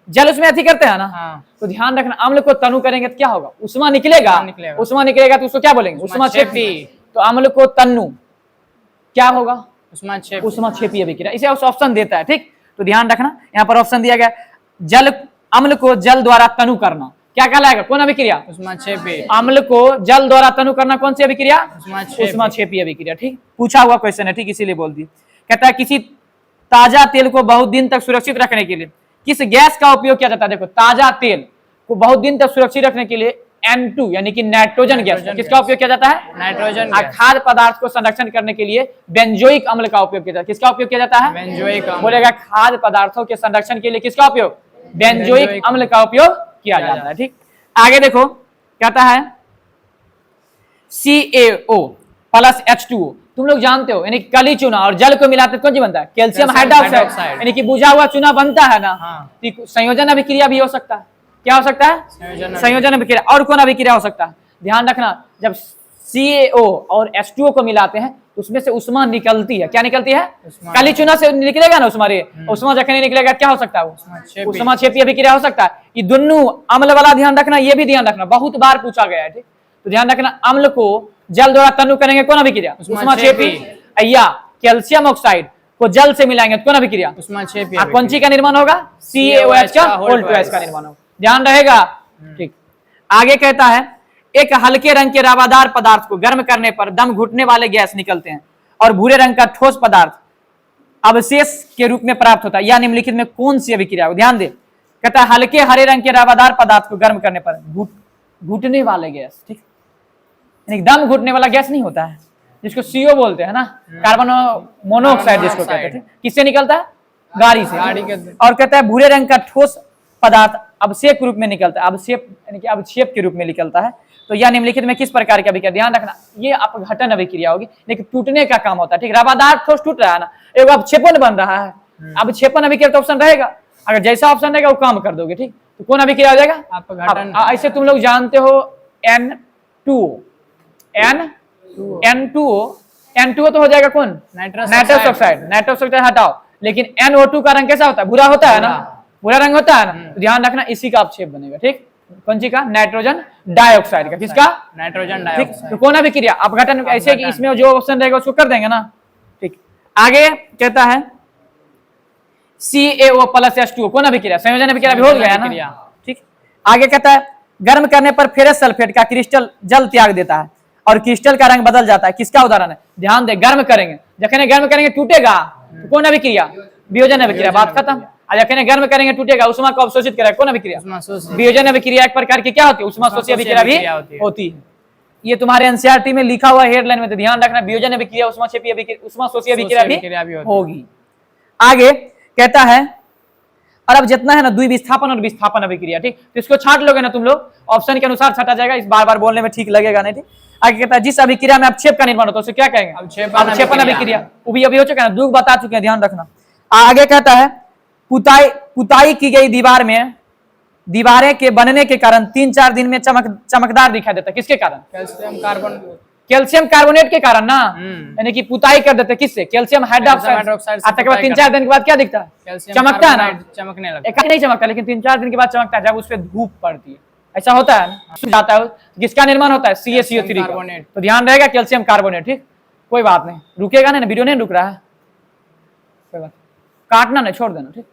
जल उसमें अति करते हैं ना। हाँ। तो ध्यान रखना, अम्ल को तनु करेंगे तो क्या होगा? उष्मा निकलेगा। उष्मा निकलेगा तो उसको क्या बोलेंगे? ऊष्माक्षेपी। तो अम्ल को तन्नु क्या होगा? ऊष्माक्षेपी अभिक्रिया। इसे ऑप्शन देता है। ठीक, तो ध्यान रखना, यहाँ पर ऑप्शन दिया गया, जल, अम्ल को जल द्वारा तनु करना क्या कहलाएगा? कौन अभिक्रिया? ऊष्माक्षेपी। अम्ल को जल द्वारा तनु करना कौन सी अभिक्रिया? ऊष्माक्षेपी अभिक्रिया। ठीक, पूछा हुआ क्वेश्चन है, ठीक, इसीलिए बोल दी। कहता है किसी ताजा तेल को बहुत दिन तक सुरक्षित रखने के लिए किस गैस का उपयोग किया जाता है? देखो, ताजा तेल को बहुत दिन तक सुरक्षित रखने के लिए N2 यानी कि नाइट्रोजन गैस, किसका उपयोग किया जाता है? नाइट्रोजन। खाद्य पदार्थ को संरक्षण करने के लिए बेंजोइक अम्ल का उपयोग किया जाता है। किसका उपयोग किया जाता है? बेंजोइक अम्ल। बोलेगा खाद्य पदार्थों के संरक्षण के लिए किसका उपयोग? बेंजोइक अम्ल का उपयोग किया जाता है। ठीक, आगे देखो, कहता है CaO प्लस H2O। तुम लोग जानते हो, यानी कली चूना और जल को मिलाते कौन सी बनता है? कैल्शियम हाइड्रोक्साइड, यानी कि बुझा हुआ चूना बनता है ना। हाँ। संयोजन अभिक्रिया भी हो सकता है। क्या हो सकता है? संयोजन अभिक्रिया। और कौन अभिक्रिया हो सकता है? ध्यान रखना, जब CaO और H2O को मिलाते हैं तो उसमें से उष्मा निकलती है। क्या निकलती है? काली चूना से निकलेगा ना उष्मा। रे उष्मा जखन निकलेगा क्या हो सकता है? उष्माक्षेपी अभिक्रिया हो सकता है। ये दोनों अम्ल वाला ध्यान रखना, ये भी ध्यान रखना, बहुत बार पूछा गया है। ठीक, तो ध्यान रखना, अम्ल को जल द्वारा तनु करेंगे कौन अभिक्रिया? उष्माक्षेपी। या कैल्शियम ऑक्साइड को जल से मिलाएंगे तो कौन अभिक्रिया? उष्माक्षेपी। कौन सी का निर्माण होगा? CaOH का H2 का निर्माण होगा। ध्यान रहेगा। ठीक, आगे कहता है एक हल्के रंग के रवादार पदार्थ को गर्म करने पर दम घुटने वाले गैस निकलते हैं और भूरे रंग का ठोस पदार्थ अवशेष के रूप में प्राप्त होता है। या निम्नलिखित में कौन सी अभिक्रिया हो? ध्यान दे, कहता है हल्के हरे रंग के रवादार पदार्थ को गर्म करने पर घुटने वाले गैस, ठीक, दम घुटने वाला गैस नहीं होता है, जिसको CO बोलते हैं ना, कार्बन मोनोऑक्साइड जिसको कहते हैं, किससे निकलता है? गाड़ी से। और कहता है भूरे रंग का ठोस पदार्थ अवक्षेप के रूप में निकलता है, अवक्षेप यानी कि अवक्षेप के रूप में निकलता है। तो यह निम्नलिखित में किस प्रकार की अभिक्रिया? ध्यान रखना, ये अपघटन अभिक्रिया होगी, लेकिन टूटने का काम होता है। ठीक, रवादार ठोस टूट रहा है ना, एक अवक्षेपण बन रहा है। अवक्षेपण अभिक्रिया तो ऑप्शन रहेगा, अगर जैसा ऑप्शन रहेगा वो काम कर दोगे। ठीक, तो कौन अभिक्रिया हो जाएगा? अपघटन। ऐसे तुम लोग जानते हो N2O तो हो जाएगा कौन? Nitrous oxide. नाइट्रस ऑक्साइड हटाओ, लेकिन NO2 का रंग कैसा होता है? भूरा होता है ना, भूरा रंग होता है ना। तो ध्यान रखना, इसी का अपक्षेप बनेगा। ठीक, कौन सी का? नाइट्रोजन डाइऑक्साइड का। किसका? Nitrogen dioxide. तो कौन अभिक्रिया? अपघटन। ऐसे कि इसमें जो ऑप्शन रहेगा उसको कर देंगे ना। ठीक, आगे कहता है CaO प्लस H2O कौन अभिक्रिया? संयोजन अभिक्रिया भी हो गया ना। ठीक, आगे कहता है गर्म करने पर फेरस सल्फेट का क्रिस्टल जल त्याग देता है और क्रिस्टल का रंग बदल जाता है। किसका उदाहरण है? ध्यान दे, गर्म करेंगे, जखने गर्म करेंगे टूटेगा तो कौन अभिक्रिया? वियोजन अभिक्रिया। बात खत्म। जखने गर्म करेंगे टूटेगा, उष्मा को अवशोषित करेगा, कौन अभिक्रिया? वियोजन अभिक्रिया। एक प्रकार की क्या होती है? उष्माशोषी अभिक्रिया भी होती है। ये तुम्हारे एनसीईआरटी में लिखा हुआ हेडलाइन में, तो ध्यान रखना, वियोजन अभिक्रिया, उष्माक्षेपी अभिक्रिया, उष्माशोषी अभिक्रिया भी होगी। आगे कहता है, और अब जितना है ना द्विविस्थापन और विस्थापन अभिक्रिया। ठीक, तो इसको छांट लोगे ना तुम लोग, ऑप्शन के अनुसार छाटा जाएगा, इस बार बार बोलने में ठीक लगेगा नहीं। ठीक, आगे कहता है जिस अभिक्रिया में अपक्षेप का निर्माण होता है उसे क्या कहेंगे? अपक्षेपण अभिक्रिया। वो भी अभी हो चुका है ना, दुख बता चुके हैं, ध्यान रखना। आगे कहता है पुताई की गई दीवारें के बनने के कारण 3-4 दिन में चमकदार दिखाई देता है। किसके कारण? कैल्शियम कार्बोनेट के कारण ना, यानी कि पुताई कर देते किससे? Calcium hydroxide. के बाद 3-4 दिन के बाद क्या दिखता है? चमकता है ना, चमकने लगता है। एक नहीं चमकता, लेकिन 3-4 दिन के बाद चमकता है, जब उस पर धूप पड़ती है। ऐसा होता है ना, जाता है। किसका निर्माण होता है? CaCO3 का। तो ध्यान रहेगा, कैल्शियम कार्बोनेट। ठीक, कोई बात नहीं, रुकेगा नहीं ना, वीडियो नहीं रुक रहा है, कोई बात काटना नहीं, छोड़ देना। ठीक,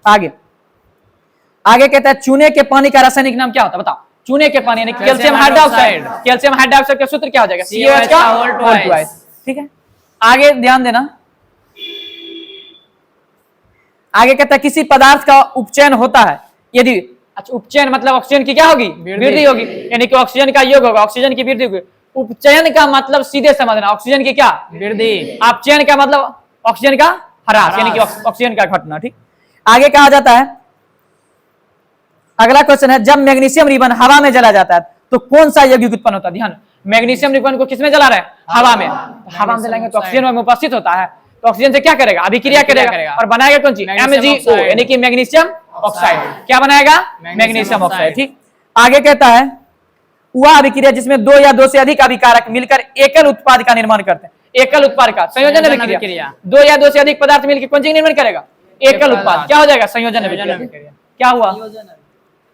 आगे कहता है चूने के पानी का रासायनिक नाम क्या होता है? बताओ। चूने के पानी यानी कैल्शियम हाइड्रोक्साइड। कैल्शियम हाइड्रोक्साइड का सूत्र क्या हो जाएगा? CaOH का होल ट्वाइस। ठीक है, आगे ध्यान देना। आगे कहता है किसी पदार्थ का उपचयन होता है यदि, अच्छा, उपचयन मतलब ऑक्सीजन की क्या होगी? वृद्धि होगी, यानी कि ऑक्सीजन का योग होगा, ऑक्सीजन की वृद्धि होगी। उपचयन का मतलब सीधे समझना, ऑक्सीजन की क्या? वृद्धि। अपचयन का मतलब ऑक्सीजन का ह्रास यानी कि ऑक्सीजन का घटना। ठीक, आगे कहा जाता है, अगला क्वेश्चन है, जब मैग्नीशियम रिबन हवा में जला जाता है तो कौन सा यौगिक उत्पन्न होता है? ध्यान, मैग्नीशियम रिबन को किसमें जला रहे हैं? हवा में। हवा में जलाएंगे तो ऑक्सीजन में उपस्थित होता है, तो ऑक्सीजन से क्या करेगा? अभिक्रिया करेगा और बनाएगा कौन चीज? MgO यानी कि मैग्नीशियम ऑक्साइड। क्या बनाएगा? Magnesium oxide. ठीक, आगे कहता है, वह अभिक्रिया जिसमें दो या दो से अधिक अभिकारक मिलकर एकल उत्पाद का निर्माण करते हैं। एकल उत्पाद का संयोजन अभिक्रिया, दो या दो से अधिक पदार्थ मिलकर कौन सी निर्माण करेगा? एकल उत्पाद। क्या हो जाएगा? संयोजन अभिक्रिया। क्या हुआ?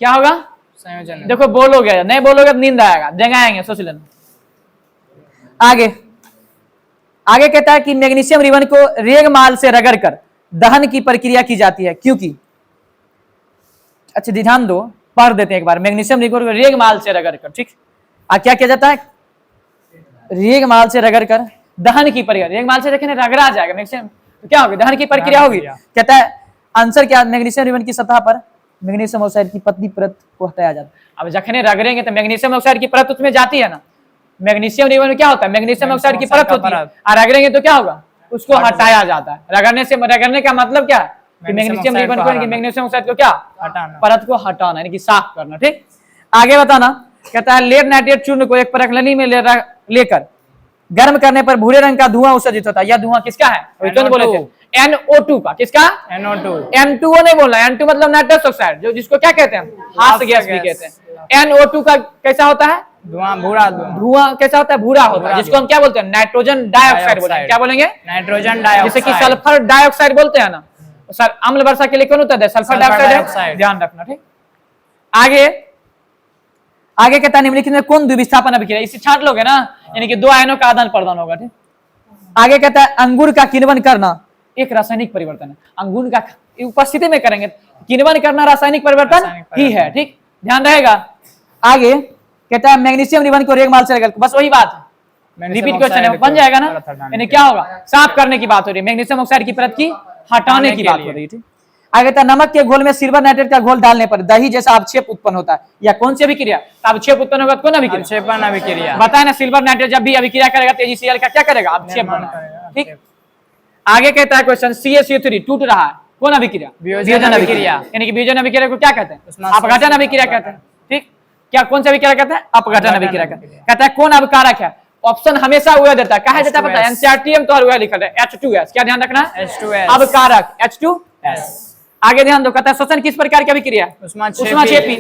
क्या होगा? संयोजन। देखो बोलोगे, नहीं बोलोगे तो नींद आएगा, जगाएंगे, सोच लेना। आगे कहता है कि मैग्नीशियम रिबन को रेगमाल से रगड़कर दहन की प्रक्रिया की जाती है, क्योंकि, अच्छा ध्यान दो, पढ़ देते हैं एक बार, मैग्नीशियम रिबन को रेगमाल से रगड़कर। ठीक, क्या किया जाता है? रेगमाल से रगड़कर दहन की प्रक्रिया। रेगमाल से देखें रगड़ा जाएगा मैग्नीशियम, तो क्या होगी? दहन की प्रक्रिया होगी। कहता है आंसर क्या? मैग्नीशियम रिबन की सतह पर मैग्नीशियम ऑक्साइड की पतली परत को हटाया जाता है। अब जखने रगड़ेंगे तो मैग्नीशियम ऑक्साइड की परत उसमें जाती है ना। मैग्नीशियम रिबन में क्या होता है? मैग्नीशियम ऑक्साइड की परत होती है, और रगड़ेंगे तो क्या होगा? उसको हटाया जाता है। रगड़ने का मतलब क्या है? मैग्नीशियम रिबन को, मैग्नीशियम ऑक्साइड को क्या हटाना, परत को हटाना यानी कि साफ करना। ठीक, आगे बताना, कहता है लेड नाइट्रेट चूर्ण को एक परखलनी में लेकर गर्म करने पर भूरे रंग का धुआं उत्सर्जित होता है। यह धुआं किसका है? तो बोले थे NO2 का। किसका? NO2 नहीं बोलना, N2 मतलब नाइट्रस ऑक्साइड, जो जिसको क्या कहते हैं? हास गैस भी कहते हैं। NO2 का कैसा होता है? धुआं, भूरा धुआं। कैसा होता है? भूरा होता है, जिसको हम क्या बोलते हैं? नाइट्रोजन डाइऑक्साइड बोलते हैं। क्या बोलेंगे? Nitrogen dioxide. जैसे कि सल्फर डाइऑक्साइड बोलते हैं ना, सर अम्ल वर्षा के लिए कौन होता है? Sulphur dioxide. ध्यान रखना। ठीक, आगे कहता है निम्नलिखित में कौन द्विविस्थापन अभिक्रिया? इसे छांट लोगे ना, यानी कि दो आयनों का आदान प्रदान होगा। ठीक, आगे कहता है अंगूर का किण्वन करना एक रासायनिक परिवर्तन है। अंगूर का उपस्थिति में करेंगे, किण्वन करना रासायनिक परिवर्तन ही है। ठीक, ध्यान रहेगा। आगे कहता है मैग्नीशियम रिबन को रेगमाल से रगड़, बस वही बात, रिपीट क्वेश्चन है, बन जाएगा ना। यानी क्या होगा? साफ करने की बात हो रही है, मैग्नीशियम ऑक्साइड की परत की हटाने की बात हो रही है। आगे कहता है नमक के घोल में सिल्वर नाइट्रेट का घोल डालने पर दही जैसा अवक्षेप उत्पन्न होता है। या कौन सी अभिक्रिया? अवक्षेप उत्पन्न होगा, कौन अभिक्रिया? बताए ना, सिल्वर नाइट्रेट जब भी अभिक्रिया करेगा तो AgCl का क्या करेगा? अवक्षेप बनाएगा। ठीक, आगे कहता है क्वेश्चन CaCO3 टूट रहा है, कौन अभिक्रिया? वियोजन अभिक्रिया। यानी कि वियोजन अभिक्रिया को क्या कहते हैं? अपघटन अभिक्रिया कहते हैं। ठीक, क्या कौन सी अभिक्रिया कहते हैं? अपघटन अभिक्रिया कहते हैं। कहता है कौन अवकारक है? ऑप्शन हमेशा हुआ देता है, कहा देता है पता है? NCERT में तो हुआ लिखा है H2S। क्या ध्यान रखना है? H2S अवकारक H2S। आगे ध्यान दो, कहता है श्वसन किस प्रकार की अभिक्रिया? ऊष्माक्षेपी।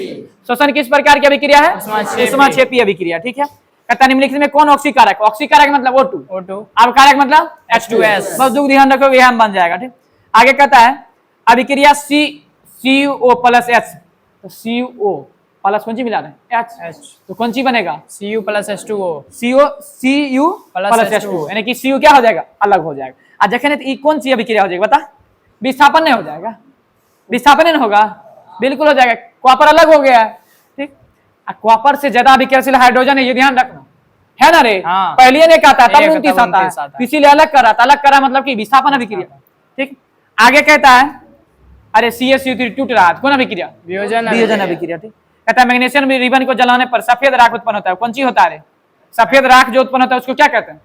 श्वसन किस प्रकार की अभिक्रिया है? ऊष्माक्षेपी अभिक्रिया। ठीक है, कहता है निम्नलिखित में कौन ऑक्सीकारक? ऑक्सीकारक मतलब O2, अवकारक मतलब H2S। बस दो ध्यान रखोगे, यह बन जाएगा। ठीक, आगे कहता है अभिक्रिया CuO प्लस H, तो CO प्लस कौन सी मिला रहे हैं? H, तो कौन सी बनेगा? Cu plus H2O। Cu plus H2O यानी कि Cu क्या हो जाएगा? अलग हो जाएगा। आज देखें तो कौन सी अभिक्रिया हो जाएगी? बता, विस्थापन नहीं हो जाएगा? विस्थापन नहीं होगा, बिल्कुल हो जाएगा। कॉपर अलग हो गया है। ठीक, कॉपर से ज्यादा अभिक्रियाशील हाइड्रोजन है, ये ध्यान रखना है ना रे। पहले ने कहा था तब 29 आता है, इसीलिए अलग करा मतलब कि विस्थापन अभिक्रिया। ठीक, आगे कहता है अरे CaCO3 टूट रहा है, कौन अभिक्रिया? वियोजन अभिक्रिया। ठीक, कहता है मैग्नीशियम रिबन को जलाने पर सफेद राख उत्पन्न होता है, कौन सी होता है? सफेद राख जो उत्पन्न होता है उसको क्या कहते हैं?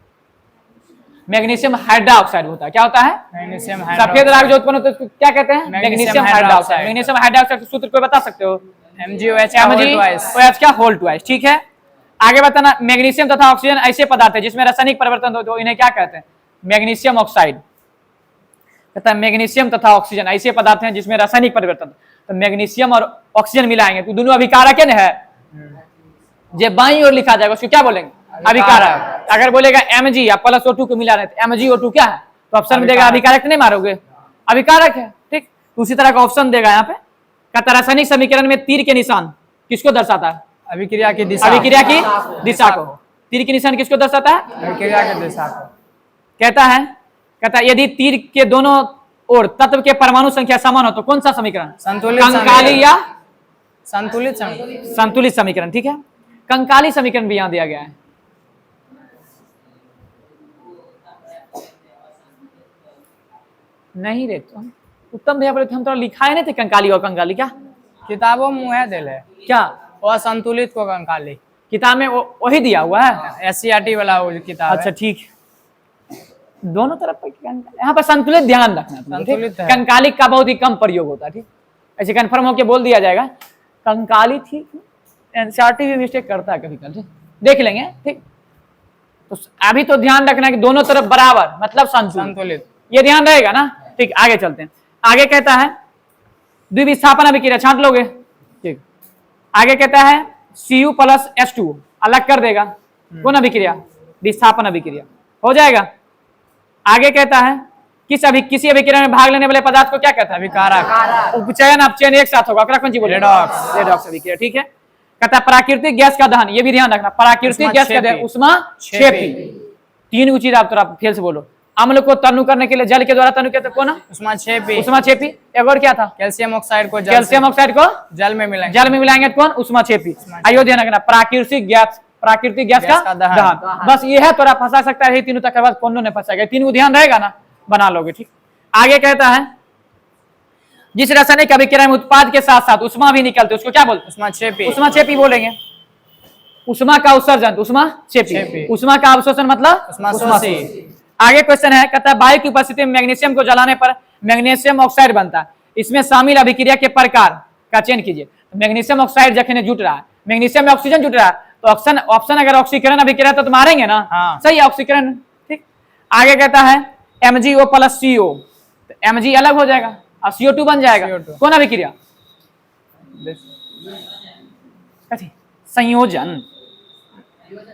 मैग्नीशियम हाइड्रोक्साइड होता है। क्या होता है? मैग्नीशियम। सफेद राख जो उत्पन्न होता है उसको क्या कहते हैं? Magnesium hydroxide. मैग्नीशियम हाइड्रोक्साइड का सूत्र कोई बता सकते हो? MgOH क्या होल ट्वाइस। ठीक है, आगे बताना, मैग्नीशियम तथा ऑक्सीजन ऐसे पदार्थ है जिसमें रासायनिक परिवर्तन हो तो इन्हें क्या कहते हैं? Magnesium oxide. कहता है मैग्नीशियम तथा ऑक्सीजन ऐसे पदार्थ हैं जिसमें रासायनिक परिवर्तन, तो मैग्नीशियम और ऑक्सीजन मिलाएंगे तो दोनों अभिकारक है। जो बाईं ओर लिखा जाएगा उसको क्या बोलेंगे? अभिकारक। अगर बोलेगा Mg या प्लस O2 को मिला रहे तो MgO2 क्या है? तो ऑप्शन में देगा अभिकारक, नहीं मारोगे, अभिकारक है। ठीक, उसी तरह का ऑप्शन देगा यहाँ पे। कहता रासायनिक समीकरण में तीर के निशान किसको दर्शाता है? अभिक्रिया की दिशा। अभिक्रिया की दिशा को। तीर के निशान किसको दर्शाता है? अभिक्रिया की दिशा को। कहता है यदि तीर के दोनों ओर तत्व के परमाणु संख्या समान हो तो कौन सा समीकरण? संतुलित कंकाली या संतुलित समीकरण। ठीक है, कंकाली समीकरण भी यहां दिया गया है। नहीं रे, उत्तम भैया बोले हम तो लिखाए नहीं थे कंकाली और कंकाली। क्या किताबों में मुँह दिल है क्या? वो संतुलित को कंकाली किताब में वही दिया हुआ है, SCERT वाला वो किताब। अच्छा ठीक, दोनों तरफ यहाँ पर संतुलित ध्यान रखना, संतुलित है। कंकालिक का बहुत ही कम प्रयोग होता है, ठीक, ऐसे कंफर्म होके बोल दिया जाएगा। कंकालित ही एनसीईआरटी भी मिस्टेक करता है कभी कभी, देख लेंगे, ठीक। तो अभी तो ध्यान रखना है कि दोनों तरफ बराबर मतलब संतुलित, ये ध्यान रहेगा ना, ठीक। आगे चलते हैं, आगे कहता है द्विविस्थापन अभिक्रिया, छांट लोगे, ठीक। आगे कहता है Cu प्लस H2 अलग कर देगा, कौन अभिक्रिया, विस्थापन अभिक्रिया, हो जाएगा। आगे कहता है किसी अभिक्रिया में भाग लेने वाले पदार्थ को क्या कहता है, अभिकारक। उपचयन अपचयन एक साथ होगा, कौन सी बोले, रेडॉक्स अभिक्रिया, ठीक है। कहता है प्राकृतिक गैस का दहन, ये भी ध्यान रखना, प्राकृतिक गैस का दहन ऊष्माक्षेपी, तीन उचित आप थोड़ा फेल से बोलो। अम्ल को तनु करने के लिए जल के द्वारा तनु कहते हैं, कौन, ऊष्माक्षेपी। एक और क्या था, कैल्शियम ऑक्साइड को जल में मिलाएंगे तो कौन, ऊष्माक्षेपी। आइयो ध्यान रखना, प्राकृतिक गैस का दहन, बस ये है, थोड़ा फंसा सकता है, तीनों तक बाद कौन ने फंसाएगा, तीनों ध्यान रहेगा ना, बना लोगे, ठीक। आगे कहता है जिस रासायनिक अभिक्रिया में उत्पाद के साथ साथ उष्मा भी निकलते उसको क्या बोलते, ऊष्माक्षेपी बोलेंगे। उष्मा का उत्सर्जन ऊष्माक्षेपी, उष्मा का अवशोषण मतलब ऊष्माशोषी। आगे क्वेश्चन है, कहता है वायु की उपस्थिति में मैग्नीशियम को जलाने पर मैग्नीशियम ऑक्साइड बनता है, इसमें शामिल अभिक्रिया के प्रकार का चयन कीजिए। मैग्नीशियम ऑक्साइड जखने जुट रहा है, मैग्नीशियम में ऑक्सीजन जुट रहा है, तो ऑप्शन अगर ऑक्सीकरण अभिक्रिया तो मारेंगे ना, सही है, ऑक्सीकरण, ठीक। आगे कहता है MgO प्लस CO, तो Mg अलग हो जाएगा और CO2 बन जाएगा, कौन अभिक्रिया, संयोजन।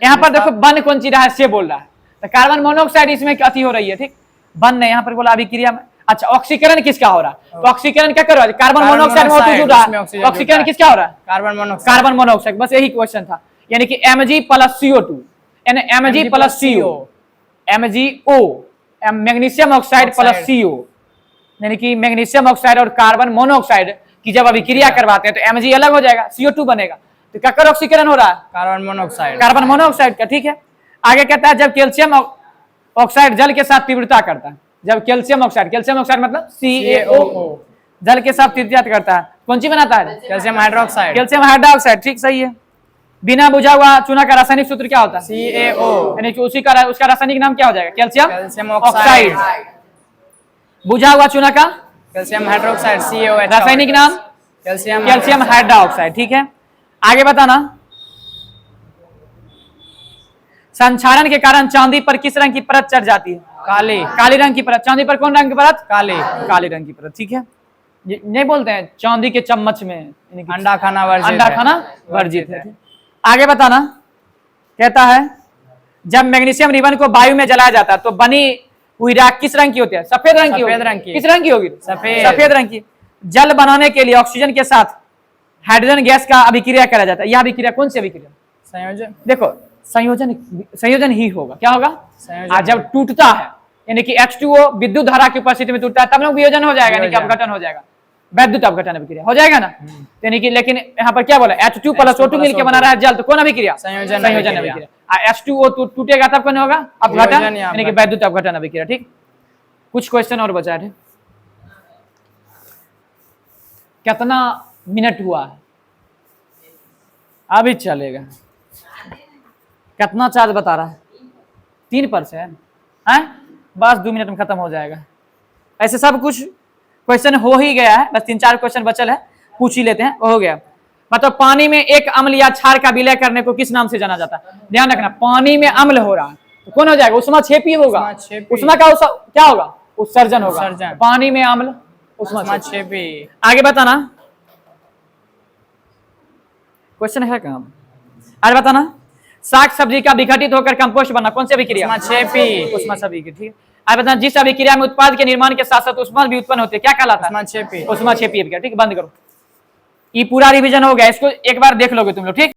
यहाँ पर देखो बन कौन सी रहा है, से बोल रहा है, तो कार्बन मोनोऑक्साइड इसमें अति हो रही है, ठीक। बन ने यहाँ पर बोला अभिक्रिया में, अच्छा ऑक्सीकरण किसका हो रहा है, तो ऑक्सीकरण क्या कर रहा है, कार्बन मोनोऑक्साइड में जुड़ रहा है, ऑक्सीकरण किसका हो रहा है, कार्बन मोनोऑक्साइड, बस यही क्वेश्चन था। यानी कि Mg प्लस CO2 यानी Mg plus CO, MgO magnesium oxide plus CO, यानी कि मैग्नीशियम ऑक्साइड और कार्बन मोनोऑक्साइड की जब अभिक्रिया करवाते हैं तो Mg अलग हो जाएगा, CO2 बनेगा, तो क्या कर ऑक्सीकरण हो रहा है, कार्बन मोनोऑक्साइड का, ठीक है। आगे कहता है जब कैल्शियम ऑक्साइड जल के साथ तीव्रता करता है, जब कैल्शियम ऑक्साइड मतलब CaO जल के साथ तीव्रता करता है, कौन सी बनाता है, कैल्शियम हाइड्रोक्साइड, ठीक, सही है। बिना बुझा हुआ चूना का रासायनिक सूत्र क्या होता है, CaO, यानी कि उसका रासायनिक नाम क्या हो जाएगा, कैल्शियम ऑक्साइड। बुझा हुआ चूना का कैल्शियम हाइड्रोक्साइड CaO, रासायनिक नाम कैल्शियम हाइड्रोक्साइड, ठीक है। आगे बताना संक्षारण के कारण चांदी पर किस रंग की परत चढ़ जाती है, काली रंग की परत, चांदी पर कौन रंग की परत, काली रंग की परत, ठीक है। नहीं बोलते हैं चांदी के चम्मच में अंडा खाना वर्जित है। आगे बताना, कहता है जब मैग्नीशियम रिबन को वायु में जलाया जाता है तो बनी हुई राख किस रंग की होती है, सफेद रंग की, किस रंग की होगी, सफेद रंग की। जल बनाने के लिए ऑक्सीजन के साथ हाइड्रोजन गैस का अभिक्रिया करा जाता है, यह अभिक्रिया कौन सी अभिक्रिया, संयोजन। देखो संयोजन ही होगा, क्या होगा, जब टूटता है यानी कि H2O विद्युत धारा की उपस्थिति में टूटता है तब लोग वियोजन हो जाएगा, यानी कि अपघटन हो जाएगा, वैद्युत अपघटन अभिक्रिया हो जाएगा ना, यानी कि। लेकिन यहाँ पर क्या बोला, H2 प्लस O2 मिलकर बना रहा है जल, तो कौन अभिक्रिया, संयोजन अभिक्रिया। H2O टूटेगा तब कौन होगा, अपघटन, यानी कि वैद्युत अपघटन अभिक्रिया, ठीक। कुछ क्वेश्चन और बचा है, कितना मिनट हुआ है, अभी चलेगा, कितना चार्ज बता रहा है, 3% है, बस 2 मिनट में खत्म हो जाएगा। ऐसे सब कुछ क्वेश्चन हो ही गया है, बस 3-4 क्वेश्चन बचल है, पूछ ही लेते हैं, हो गया। मतलब पानी में एक अम्ल या क्षार का विलय करने को किस नाम से जाना जाता है, ध्यान रखना, पानी में अम्ल हो रहा है तो कौन हो जाएगा, ऊष्माक्षेपी होगा, उष्मा का क्या होगा, उत्सर्जन होगा, पानी में अम्ल ऊष्माक्षेपी। आगे बताना, क्वेश्चन है कहाँ, आज बताना साग सब्जी का विघटित होकर कंपोस्ट बनना कौन सी अभिक्रिया, ऊष्माक्षेपी, ठीक है। आज बताना जिस अभिक्रिया में उत्पाद के निर्माण के साथ साथ उष्मा भी उत्पन्न होती है क्या कहलाता है, ऊष्माक्षेपी अभिक्रिया, ठीक। बंद करो, ये पूरा रिवीजन हो गया, इसको एक बार देख लोगे तुम लोग, ठीक।